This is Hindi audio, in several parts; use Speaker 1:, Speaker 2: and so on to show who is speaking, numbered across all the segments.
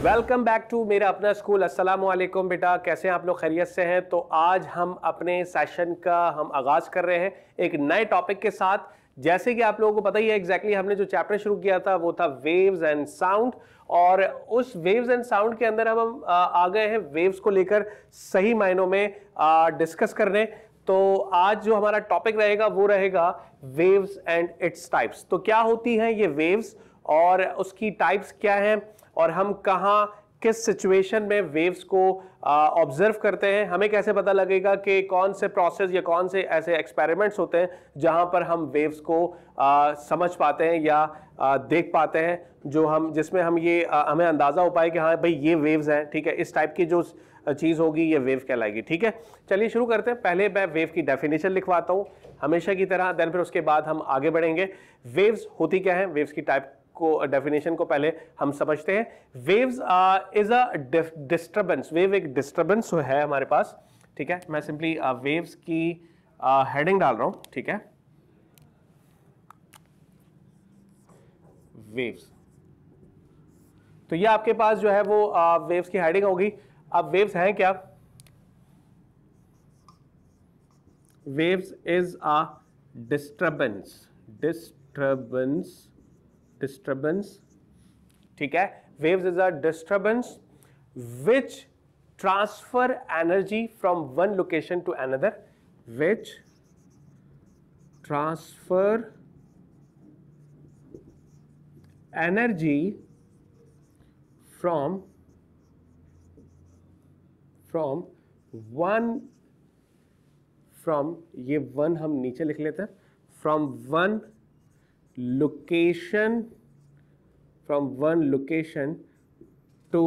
Speaker 1: वेलकम बैक टू मेरा अपना स्कूल। अस्सलाम वालेकुम बेटा, कैसे हैं आप लोग? खैरियत से हैं? तो आज हम अपने सेशन का आगाज कर रहे हैं एक नए टॉपिक के साथ। जैसे कि आप लोगों को पता ही है एग्जैक्टली हमने जो चैप्टर शुरू किया था वो था वेव्स एंड साउंड, और उस वेव्स एंड साउंड के अंदर हम आ गए हैं वेव्स को लेकर सही मायनों में डिस्कस करने। तो आज जो हमारा टॉपिक रहेगा वो रहेगा वेव्स एंड इट्स टाइप्स। तो क्या होती हैं ये वेव्स और उसकी टाइप्स क्या हैं, और हम कहां किस सिचुएशन में वेव्स को ऑब्जर्व करते हैं, हमें कैसे पता लगेगा कि कौन से प्रोसेस या कौन से ऐसे एक्सपेरिमेंट्स होते हैं जहां पर हम वेव्स को समझ पाते हैं या देख पाते हैं, जो हम जिसमें हम ये हमें अंदाजा हो पाए कि हाँ भाई ये वेव्स हैं। ठीक है, इस टाइप की जो चीज होगी ये वेव कहलाएगी। ठीक है, चलिए शुरू करते हैं। पहले मैं वेव की डेफिनेशन लिखवाता हूं हमेशा की तरह, देन फिर उसके बाद हम आगे बढ़ेंगे। वेव्स होती क्या है, वेव्स की टाइप को डेफिनेशन को पहले हम समझते हैं। Waves is a disturbance. Wave एक डिस्टर्बेंस है हमारे पास। ठीक है, मैं सिंपली वेव्स की हेडिंग डाल रहा हूं। ठीक है, वेव्स, तो ये आपके पास जो है वो वेव्स की हेडिंग होगी। अब वेव्स हैं क्या? Waves is a disturbance. ठीक है, waves is a disturbance which transfer energy from one location to another, which transfer energy from ये वन हम नीचे लिख लेते हैं, from one location to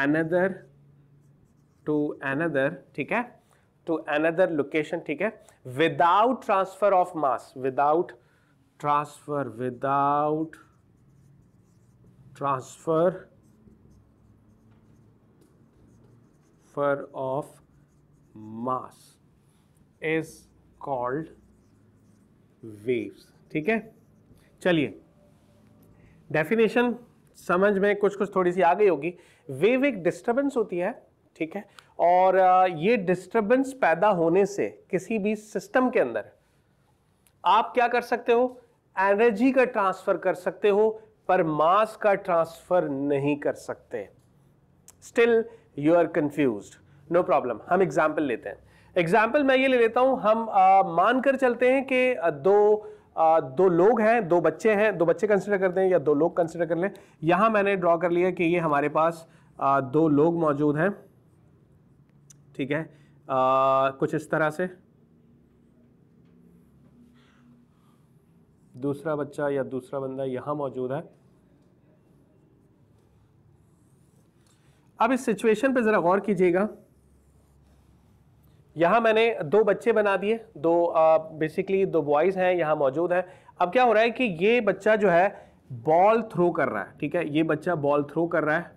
Speaker 1: another, ठीक है, to another location। ठीक है, without transfer of mass, without transfer of mass is called waves। ठीक है, चलिए डेफिनेशन समझ में कुछ थोड़ी सी आ गई होगी। वेव एक डिस्टरबेंस होती है। ठीक है, और ये डिस्टरबेंस पैदा होने से किसी भी सिस्टम के अंदर आप क्या कर सकते हो, एनर्जी का ट्रांसफर कर सकते हो, पर मास का ट्रांसफर नहीं कर सकते। Still you are confused, no problem, हम एग्जाम्पल लेते हैं। एग्जाम्पल मैं ये ले लेता हूं, हम मानकर चलते हैं कि दो लोग हैं, दो बच्चे कंसिडर करते हैं या दो लोग कंसिडर कर लें। यहां मैंने ड्रॉ कर लिया कि ये हमारे पास दो लोग मौजूद हैं। ठीक है, कुछ इस तरह से, दूसरा बच्चा या दूसरा बंदा यहां मौजूद है। अब इस सिचुएशन पे जरा गौर कीजिएगा। यहां मैंने दो बच्चे बना दिए, बेसिकली दो बॉयज हैं यहां मौजूद हैं। अब क्या हो रहा है कि ये बच्चा जो है बॉल थ्रो कर रहा है। ठीक है, ये बच्चा बॉल थ्रो कर रहा है।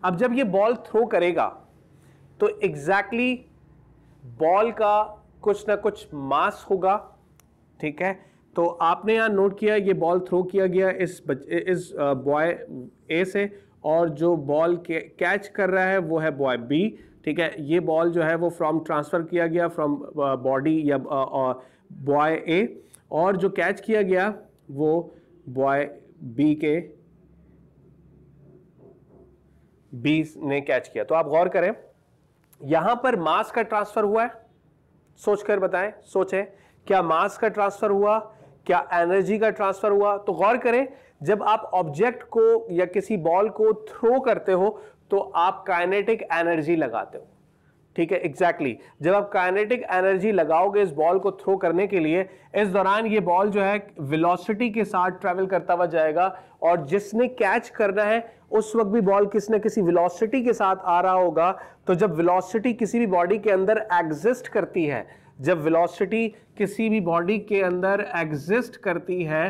Speaker 1: अब जब ये बॉल थ्रो करेगा तो एग्जैक्टली बॉल का कुछ ना कुछ मास होगा। ठीक है, तो आपने यहां नोट किया ये बॉल थ्रो किया गया इस बॉय ए से, और जो बॉल कैच कर रहा है वो है बॉय बी। ठीक है, ये बॉल जो है वो ट्रांसफर किया गया फ्रॉम बॉडी या बॉय ए, और जो कैच किया गया वो बॉय बी ने कैच किया। तो आप गौर करें, यहां पर मास का ट्रांसफर हुआ है। सोचकर बताएं, सोचें, क्या मास का ट्रांसफर हुआ, क्या एनर्जी का ट्रांसफर हुआ? तो गौर करें, जब आप ऑब्जेक्ट को या किसी बॉल को थ्रो करते हो तो आप काइनेटिक एनर्जी लगाते हो। ठीक है, एग्जैक्टली जब आप काइनेटिक एनर्जी लगाओगे इस बॉल को थ्रो करने के लिए, इस दौरान ये बॉल जो है वेलोसिटी के साथ ट्रेवल करता हुआ जाएगा, और जिसने कैच करना है उस वक्त भी बॉल किसी न किसी वेलोसिटी के साथ आ रहा होगा। तो जब वेलोसिटी किसी भी बॉडी के अंदर एग्जिस्ट करती है, जब वेलोसिटी किसी भी बॉडी के अंदर एग्जिस्ट करती है,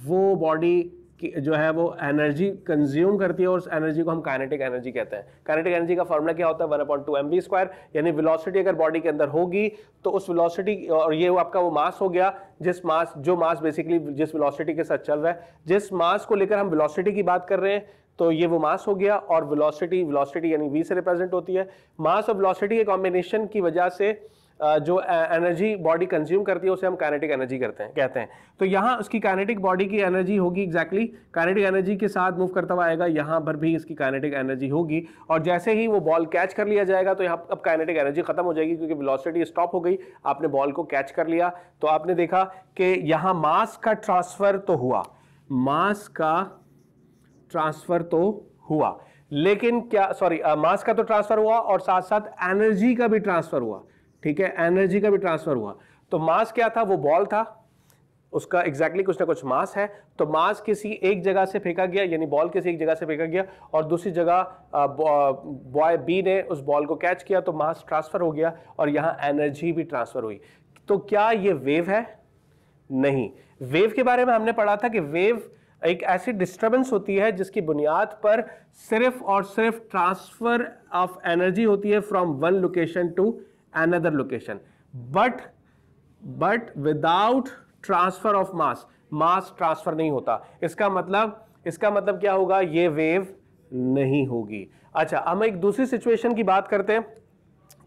Speaker 1: वो बॉडी जो है वो एनर्जी कंज्यूम करती है, और उस एनर्जी को हम काइनेटिक एनर्जी कहते हैं। काइनेटिक एनर्जी का फॉर्मूला क्या होता है? 1/2mv²। यानी वेलोसिटी अगर बॉडी के अंदर होगी तो उस वेलोसिटी, और ये आपका वो मास हो गया, जो मास बेसिकली जिस वेलोसिटी के साथ चल रहा है, जिस मास को लेकर हम वेलोसिटी की बात कर रहे हैं, तो ये वो मास हो गया, और वेलोसिटी, वेलोसिटी यानी v से रिप्रेजेंट होती है। मास और वेलोसिटी के कॉम्बिनेशन की वजह से जो एनर्जी बॉडी कंज्यूम करती है उसे हम काइनेटिक एनर्जी कहते हैं। तो यहाँ उसकी काइनेटिक बॉडी की एनर्जी होगी एग्जैक्टली काइनेटिक एनर्जी के साथ मूव करता हुआ आएगा, यहाँ पर भी इसकी काइनेटिक एनर्जी होगी, और जैसे ही वो बॉल कैच कर लिया जाएगा तो यहाँ अब काइनेटिक एनर्जी खत्म हो जाएगी क्योंकि वेलोसिटी स्टॉप हो गई, आपने बॉल को कैच कर लिया। तो आपने देखा कि यहाँ मास का ट्रांसफर तो हुआ, मास का ट्रांसफर तो हुआ, लेकिन क्या मास का तो ट्रांसफर हुआ और साथ साथ एनर्जी का भी ट्रांसफर हुआ, ठीक है, एनर्जी का भी ट्रांसफर हुआ। तो मास क्या था, वो बॉल था, उसका एग्जैक्टली कुछ ना कुछ मास है, तो मास किसी एक जगह से फेंका गया, यानी बॉल किसी एक जगह से फेंका गया और दूसरी जगह बॉय बी ने उस बॉल को कैच किया, तो मास ट्रांसफर हो गया और यहाँ एनर्जी भी ट्रांसफर हुई। तो क्या ये वेव है? नहीं। वेव के बारे में हमने पढ़ा था कि वेव एक ऐसी डिस्टर्बेंस होती है जिसकी बुनियाद पर सिर्फ और सिर्फ ट्रांसफर ऑफ एनर्जी होती है from one location to another location, but without transfer of mass, mass transfer नहीं होता। इसका मतलब क्या होगा, ये वेव नहीं होगी। अच्छा, हम एक दूसरी सिचुएशन की बात करते हैं।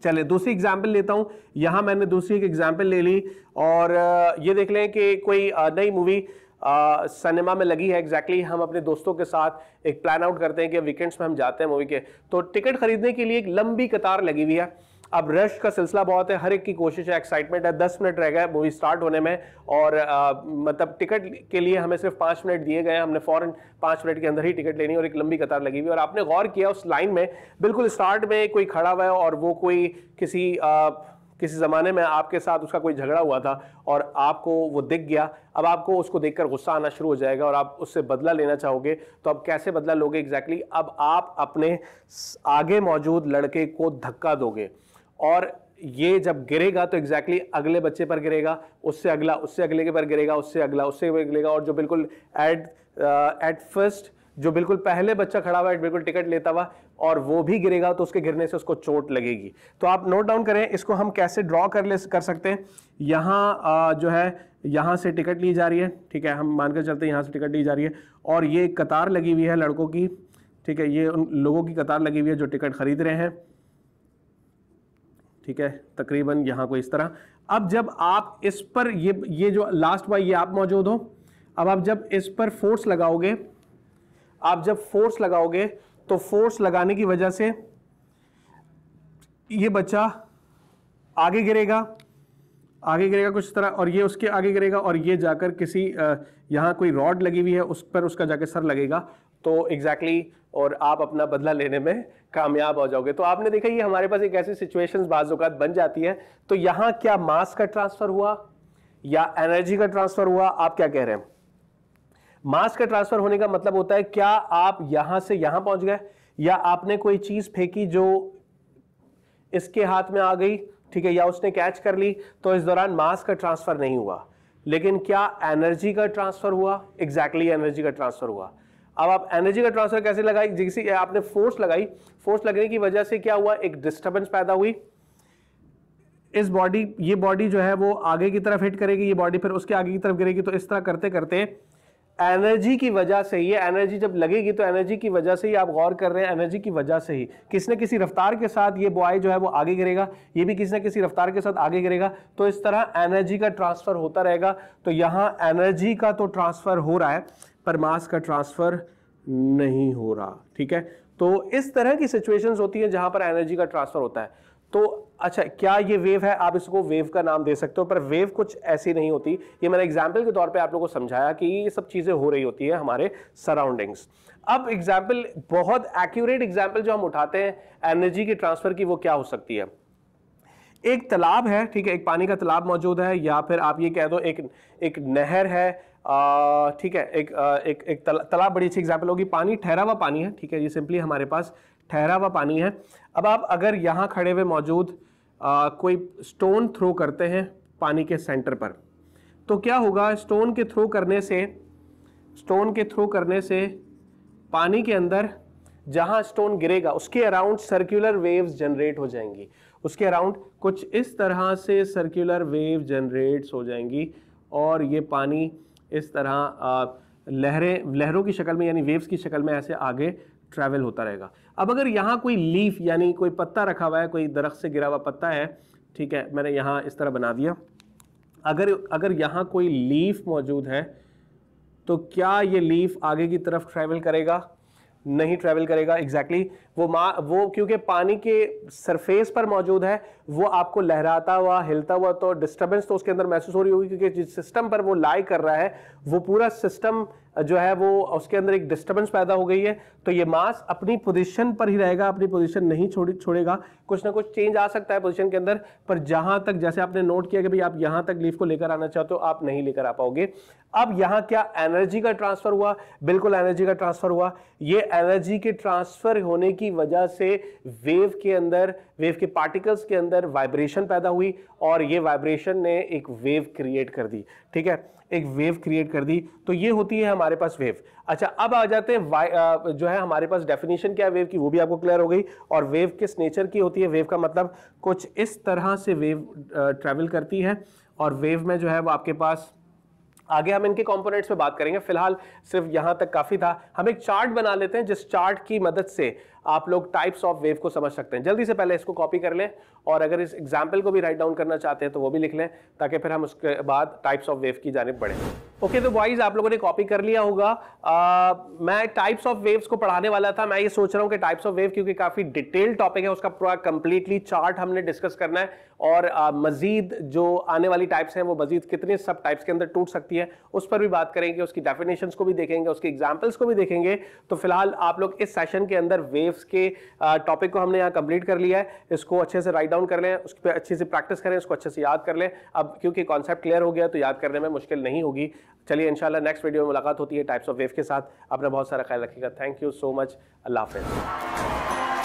Speaker 1: चलिए दूसरी एग्जाम्पल लेता हूं। यहां मैंने दूसरी एक एग्जाम्पल ले ली और ये देख लें कि कोई नई मूवी सिनेमा में लगी है। एग्जैक्टली हम अपने दोस्तों के साथ एक प्लान आउट करते हैं कि वीकेंड्स में हम जाते हैं मूवी के, तो टिकट खरीदने के लिए एक लंबी कतार लगी हुई है। अब रश का सिलसिला बहुत है, हर एक की कोशिश है, एक्साइटमेंट है, 10 मिनट रह गए मूवी स्टार्ट होने में और मतलब टिकट के लिए हमें सिर्फ 5 मिनट दिए गए, हमने फौरन 5 मिनट के अंदर ही टिकट लेनी और एक लंबी कतार लगी हुई। और आपने गौर किया उस लाइन में बिल्कुल स्टार्ट में कोई खड़ा हुआ है और वो कोई किसी ज़माने में आपके साथ उसका कोई झगड़ा हुआ था और आपको वो दिख गया। अब आपको उसको देखकर गुस्सा आना शुरू हो जाएगा और आप उससे बदला लेना चाहोगे। तो अब कैसे बदला लोगे एग्जैक्टली? अब आप अपने आगे मौजूद लड़के को धक्का दोगे और ये जब गिरेगा तो एग्जैक्टली अगले बच्चे पर गिरेगा, उससे अगला, उससे अगले के पर गिरेगा, उससे अगला, उससे गिरेगा, और जो बिल्कुल एट फर्स्ट जो बिल्कुल पहले बच्चा खड़ा हुआ है बिल्कुल टिकट लेता हुआ और वो भी गिरेगा तो उसके गिरने से उसको चोट लगेगी। तो आप नोट डाउन करें, इसको हम कैसे ड्रॉ कर सकते हैं। यहाँ जो है यहाँ से टिकट ली जा रही है, ठीक है, हम मानकर चलते हैं यहाँ से टिकट ली जा रही है और ये कतार लगी हुई है लड़कों की, ठीक है, ये उन लोगों की कतार लगी हुई है जो टिकट खरीद रहे हैं, ठीक है, तकरीबन यहाँ को इस तरह। अब जब आप इस पर ये जो लास्ट बार ये आप मौजूद हो, अब आप जब इस पर फोर्स लगाओगे, आप जब फोर्स लगाओगे तो फोर्स लगाने की वजह से ये बच्चा आगे गिरेगा कुछ तरह और ये उसके आगे गिरेगा और ये जाकर किसी यहाँ कोई रॉड लगी हुई है उस पर उसका जाकर सर लगेगा। तो एग्जैक्टली और आप अपना बदला लेने में कामयाब हो जाओगे। तो आपने देखा ये हमारे पास एक ऐसी सिचुएशंस बाज़ औक़ात बन जाती है। तो यहाँ क्या मास का ट्रांसफर हुआ या एनर्जी का ट्रांसफर हुआ? आप क्या कह रहे हैं? मास का ट्रांसफर होने का मतलब होता है क्या आप यहां से यहां पहुंच गए या आपने कोई चीज फेंकी जो इसके हाथ में आ गई, ठीक है, या उसने कैच कर ली, तो इस दौरान मास का ट्रांसफर नहीं हुआ। लेकिन क्या एनर्जी का ट्रांसफर हुआ? एग्जैक्टली एनर्जी का ट्रांसफर हुआ। अब आप एनर्जी का ट्रांसफर कैसे लगाई? जैसे आपने फोर्स लगाई, फोर्स लगने की वजह से क्या हुआ, एक डिस्टर्बेंस पैदा हुई। इस बॉडी, ये बॉडी जो है वो आगे की तरफ हिट करेगी, ये बॉडी फिर उसके आगे की तरफ गिरेगी। तो इस तरह करते करते एनर्जी की वजह से, ये एनर्जी जब लगेगी तो एनर्जी की वजह से ही, आप गौर कर रहे हैं, एनर्जी की वजह से ही किसी न किसी रफ्तार के साथ ये बॉय जो है वो आगे गिरेगा, ये भी किसी न किसी रफ्तार के साथ आगे गिरेगा। तो इस तरह एनर्जी का ट्रांसफर होता रहेगा। तो यहाँ एनर्जी का तो ट्रांसफर हो रहा है पर मास का ट्रांसफर नहीं हो रहा, ठीक है। तो इस तरह की सिचुएशंस होती है जहां पर एनर्जी का ट्रांसफर होता है। तो अच्छा, क्या ये वेव है? आप इसको वेव का नाम दे सकते हो, पर वेव कुछ ऐसी नहीं होती। ये मैंने एग्जाम्पल के तौर पे आप लोगों को समझाया कि ये सब चीजें हो रही होती है हमारे सराउंडिंग्स। अब एग्जाम्पल, बहुत एक्यूरेट एग्जाम्पल जो हम उठाते हैं एनर्जी के ट्रांसफर की, वो क्या हो सकती है? एक तालाब है, ठीक है, एक पानी का तालाब मौजूद है, या फिर आप ये कह दो एक नहर है, ठीक है, एक तालाब बड़ी अच्छी एग्जाम्पल होगी। पानी ठहरा हुआ पानी है, ठीक है, ये सिंपली हमारे पास ठहरा हुआ पानी है। अब आप अगर यहाँ खड़े हुए मौजूद कोई स्टोन थ्रो करते हैं पानी के सेंटर पर, तो क्या होगा? स्टोन के थ्रो करने से पानी के अंदर जहां स्टोन गिरेगा उसके अराउंड सर्कुलर वेव्स जनरेट हो जाएंगी, उसके अराउंड कुछ इस तरह से सर्कुलर वेव जनरेट्स हो जाएंगी और ये पानी इस तरह लहरों की शक्ल में यानी वेव्स की शक्ल में ऐसे आगे ट्रैवल होता रहेगा। अब अगर यहाँ कोई लीफ यानी कोई पत्ता रखा हुआ है, कोई दरख्त से गिरा हुआ पत्ता है, ठीक है, मैंने यहाँ इस तरह बना दिया, अगर यहाँ कोई लीफ मौजूद है तो क्या ये लीफ आगे की तरफ ट्रैवल करेगा? नहीं ट्रैवल करेगा। एग्जैक्टली वो क्योंकि पानी के सरफेस पर मौजूद है, वो आपको लहराता हुआ हिलता हुआ तो डिस्टर्बेंस तो उसके अंदर महसूस हो रही होगी, क्योंकि जिस सिस्टम पर वो लाई कर रहा है वो पूरा सिस्टम जो है वो उसके अंदर एक डिस्टर्बेंस पैदा हो गई है। तो ये मास अपनी पोजीशन पर ही रहेगा, अपनी पोजीशन नहीं छोड़ेगा। कुछ ना कुछ चेंज आ सकता है पोजीशन के अंदर, पर जहां तक जैसे आपने नोट किया कि भाई आप यहां तक लीफ को लेकर आना चाहते हो, आप नहीं लेकर आ पाओगे। अब यहां क्या एनर्जी का ट्रांसफर हुआ? बिल्कुल एनर्जी का ट्रांसफर हुआ। ये एनर्जी के ट्रांसफर होने की वजह से वेव के पार्टिकल्स के अंदर वाइब्रेशन पैदा हुई और ये वाइब्रेशन ने एक वेव क्रिएट कर दी। ठीक है, एक वेव क्रिएट कर दी। तो ये होती है हमारे पास वेव। अच्छा, अब आ जाते हैं जो है हमारे पास डेफिनेशन क्या है वेव की, वो भी आपको क्लियर हो गई। और वेव किस नेचर की होती है? वेव का मतलब कुछ इस तरह से वेव ट्रैवल करती है और वेव में जो है वो आपके पास आगे हम इनके कंपोनेंट्स पे बात करेंगे। फिलहाल सिर्फ यहां तक काफी था। हम एक चार्ट बना लेते हैं जिस चार्ट की मदद से आप लोग टाइप्स ऑफ वेव को समझ सकते हैं। जल्दी से पहले इसको कॉपी कर लें और अगर इस एग्जाम्पल को भी राइट डाउन करना चाहते हैं तो वो भी लिख लें, ताकि फिर हम उसके बाद टाइप्स ऑफ वेव की जानिब बढ़ें। ओके, तो बॉयज आप लोगों ने कॉपी कर लिया होगा। मैं टाइप्स ऑफ वेव्स को पढ़ाने वाला था। मैं ये सोच रहा हूं कि टाइप्स ऑफ वेव क्योंकि काफी डिटेल टॉपिक है, उसका पूरा कंप्लीटली चार्ट हमने डिस्कस करना है और मजीद जो आने वाली टाइप्स हैं वो मजीद कितने सब टाइप्स के अंदर टूट सकती है उस पर भी बात करेंगे, उसकी डेफिनेशंस को भी देखेंगे, उसके एग्जांपल्स को भी देखेंगे। तो फिलहाल आप लोग इस सेशन के अंदर वेव्स के टॉपिक को हमने यहाँ कंप्लीट कर लिया है। इसको अच्छे से राइट डाउन कर लें, उस पर अच्छे से प्रैक्टिस करें, उसको अच्छे से याद कर लें। अब क्योंकि कॉन्सेप्ट क्लियर हो गया तो याद करने में मुश्किल नहीं होगी। चलिए इंशाल्लाह नेक्स्ट वीडियो में मुलाकात होती है टाइप्स ऑफ वेव के साथ। अपना बहुत सारा ख्याल रखिएगा। Thank you so much. अल्लाह हाफिज़।